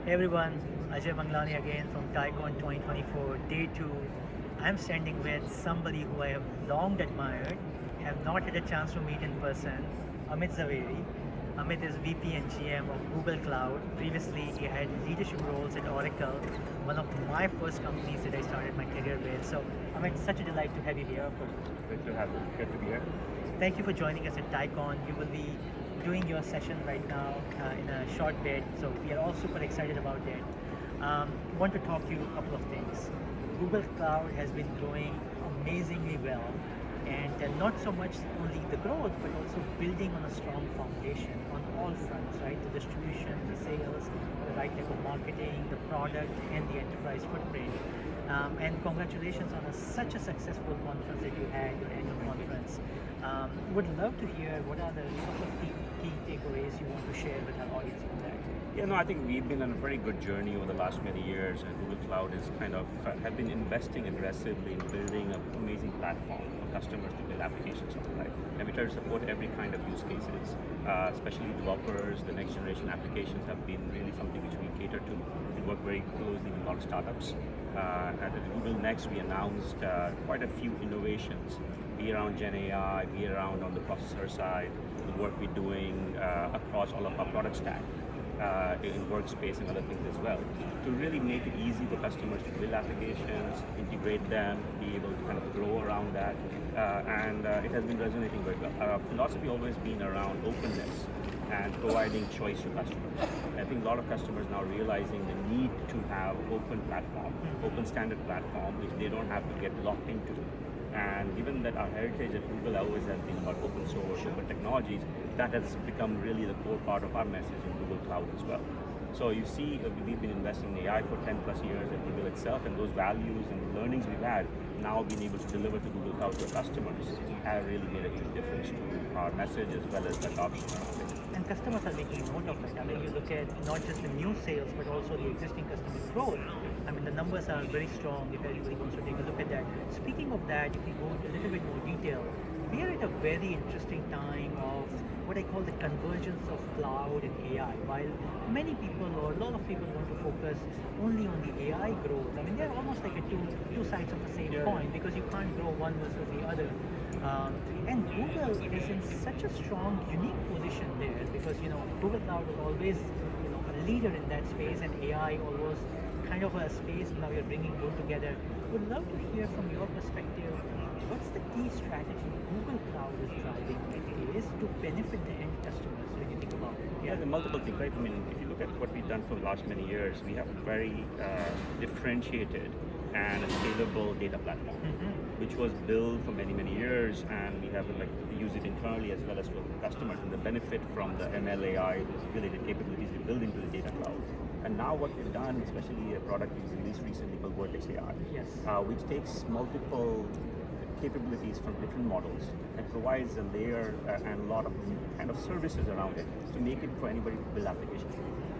Hey everyone, Ajay Banglani again from TiCon 2024, day 2. I'm standing with somebody who I have long admired, have not had a chance to meet in person, Amit Zaveri. Amit is VP and GM of Google Cloud. Previously, he had leadership roles at Oracle, one of my first companies that I started my career with. So, Amit, such a delight to have you here. Good to have you. Good to be here. Thank you for joining us at TiCon. You will be doing your session right now in a short bit, so we are all super excited about it. Want to talk to you a couple of things. Google Cloud has been growing amazingly well, and not so much only the growth, but also building on a strong foundation on all fronts, right? The distribution, the sales, the right type of marketing, the product, and the enterprise footprint. And congratulations on such a successful conference that you had, your annual conference. Would love to hear what are the couple of key takeaways you want to share with our audience from that. Yeah, no, I think we've been on a very good journey over the last many years, and Google Cloud is kind of have been investing aggressively in building an amazing platform for customers to build applications on, right? And we try to support every kind of use cases, especially developers. The next generation applications have been really something which we cater to. We work very closely with a lot of startups. At Google Next, we announced quite a few innovations, be around Gen AI, be around on the processor side, the work we're doing across all of our product stack. In workspace and other things as well, to really make it easy for customers to build applications, integrate them, be able to kind of grow around that, and it has been resonating very well. Our philosophy always been around openness and providing choice to customers. I think a lot of customers now realizing the need to have open platform, open standard platform, which they don't have to get locked into. And given that our heritage at Google always has been about open source, open technologies, that has become really the core part of our message in Google Cloud as well. So you see, we've been investing in AI for 10 plus years at Google itself, and those values and the learnings we've had now being able to deliver to Google Cloud to our customers have really made a huge difference to our message as well as the adoption of it. And customers are making note of it. I mean, you look at not just the new sales, but also the existing customer growth. I mean, the numbers are very strong if everybody wants to take a look at that. Speaking of that, if we go into a little bit more detail, we are at a very interesting time of what I call the convergence of cloud and AI. While many people or a lot of people want to focus only on the AI growth, I mean, they're almost like two sides of the same coin, because you can't grow one versus the other. And Google is in such a strong, unique position there, because Google Cloud was always a leader in that space, and AI always kind of a space now you're bringing both together. Would love to hear from your perspective, what's the key strategy Google Cloud is driving is to benefit the end customers when you think about it? Yeah, there are multiple things, right? I mean, if you look at what we've done for the last many years, we have a very differentiated and a scalable data platform, which was built for many, many years, and we have use it internally as well as for customers, and the benefit from the ML AI related capabilities we build into the data cloud. And now what we've done, especially a product we released recently called Vertex AI, Yes. Which takes multiple capabilities from different models and provides a layer and a lot of kind of services around it to make it for anybody to build applications.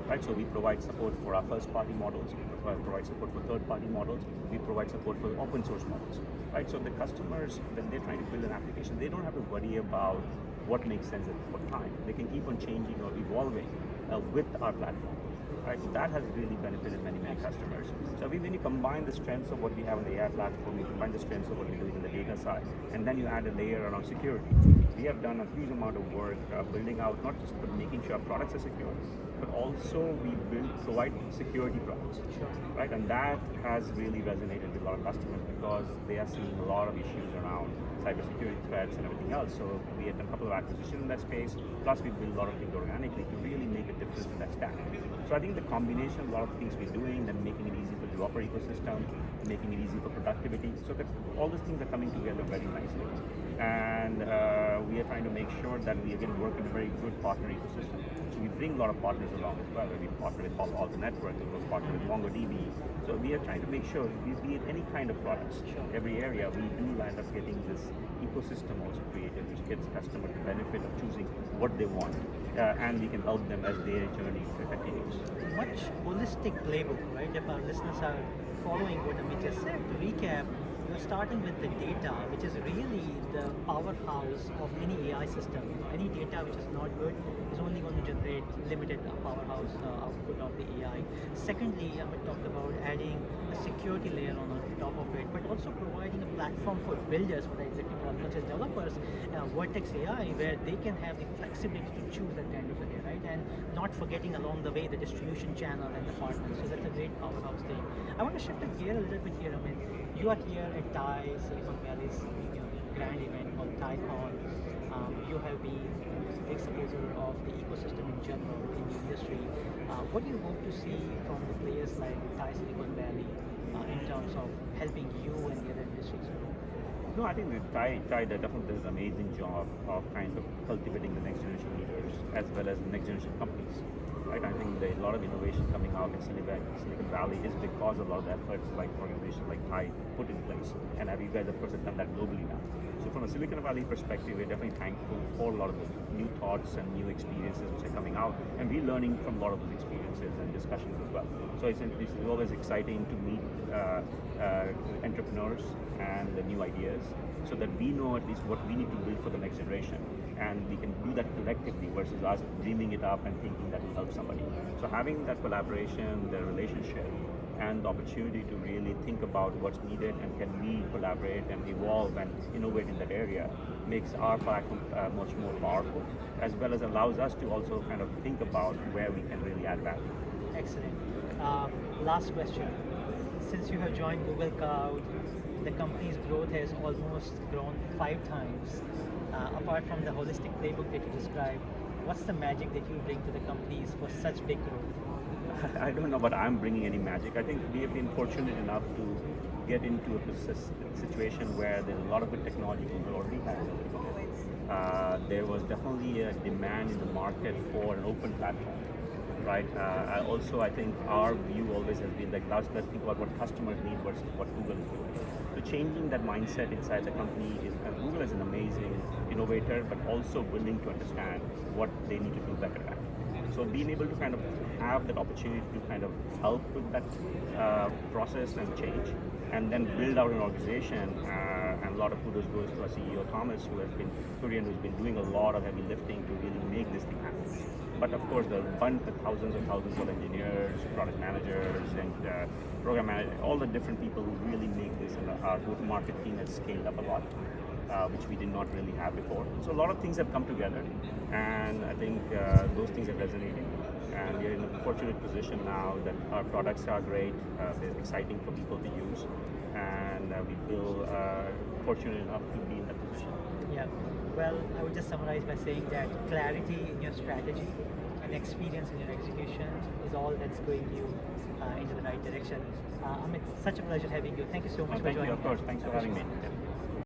Right, so we provide support for our first-party models, we provide support for third-party models, we provide support for open source models. Right, so the customers, when they're trying to build an application, they don't have to worry about what makes sense at what time. They can keep on changing or evolving with our platform. Right, so that has really benefited many, many customers. So when you combine the strengths of what we have on the AI platform, you combine the strengths of what we're doing in the data side, and then you add a layer around security. We have done a huge amount of work building out, not just making sure our products are secure, but also we provide security products. Sure. Right, and that has really resonated with a lot of customers because they are seeing a lot of issues around cybersecurity threats and everything else. So we had done a couple of acquisitions in that space, plus we built a lot of things organically to really make a difference in that stack. So I think the combination of a lot of things we're doing, then making it easy for the developer ecosystem, making it easy for productivity, so that all these things are coming together very nicely. And we are trying to make sure that we again work in a very good partner ecosystem. So we bring a lot of partners along as well. We partner with Palo Alto Network, we partner with MongoDB. So we are trying to make sure, be it any kind of products, every area, we do land up getting this ecosystem also created, which gets customers the benefit of choosing what they want, and we can help them as their journey continues. Much holistic playbook, right? If our listeners are following what Amit just said, to recap, you're starting with the data, which is really the powerhouse of any AI system. Any data which is not good is only going to generate limited powerhouse output of the AI. Secondly, Amit talked about adding a security layer on top of it, but also providing a platform for builders, for the executive or not just developers, Vertex AI, where they can have the flexibility to choose at the end of the day, right? And not forgetting along the way the distribution channel and the partners. So that's a great powerhouse thing. I want to shift the gear a little bit here, Amit. You are here at TIE, Silicon Valley's grand event called TIECon. You have been a big supporter of the ecosystem in general in the industry. What do you hope to see from the players like TIE Silicon Valley in terms of helping you and the other industries? No, I think that TIE definitely does an amazing job of kind of cultivating the next generation leaders as well as the next generation companies. Right? I think there's a lot of innovation coming out in Silicon Valley is because of a lot of the efforts like organizations like TIE put in place. And you guys, of course, have done that globally now. So from a Silicon Valley perspective, we're definitely thankful for a lot of those new thoughts and new experiences which are coming out. And we're learning from a lot of those experiences and discussions as well. So it's always exciting to meet entrepreneurs and the new ideas so that we know at least what we need to build for the next generation. And we can do that collectively versus us dreaming it up and thinking that will help somebody. So having that collaboration, the relationship, and the opportunity to really think about what's needed and can we collaborate and evolve and innovate in that area makes our platform much more powerful, as well as allows us to also kind of think about where we can really add value. Excellent. Last question. Since you have joined Google Cloud, the company's growth has almost grown 5 times. Apart from the holistic playbook that you described, what's the magic that you bring to the companies for such big growth? I don't know, but I'm bringing any magic. I think we have been fortunate enough to get into a situation where there's a lot of good technology Google already has. There was definitely a demand in the market for an open platform, right? I think our view always has been like, let's think about what customers need versus what Google is doing. So changing that mindset inside the company is, Google is an amazing innovator, but also willing to understand what they need to do better at. So being able to kind of have that opportunity to kind of help with that process and change, and then build out an organization, and a lot of kudos goes to our CEO Thomas, who's been doing a lot of heavy lifting to really make this thing happen. But of course, the bunch of thousands and thousands of engineers, product managers, and program managers, all the different people who really make this, and our go-to-market team has scaled up a lot. Which we did not really have before. So a lot of things have come together, and I think those things are resonating. And we're in a fortunate position now that our products are great, they're exciting for people to use, and we feel fortunate enough to be in that position. Yeah, well, I would just summarize by saying that clarity in your strategy and experience in your execution is all that's going you into the right direction. Amit, such a pleasure having you. Thank you so much for Thank joining you, of course. Thanks for having me.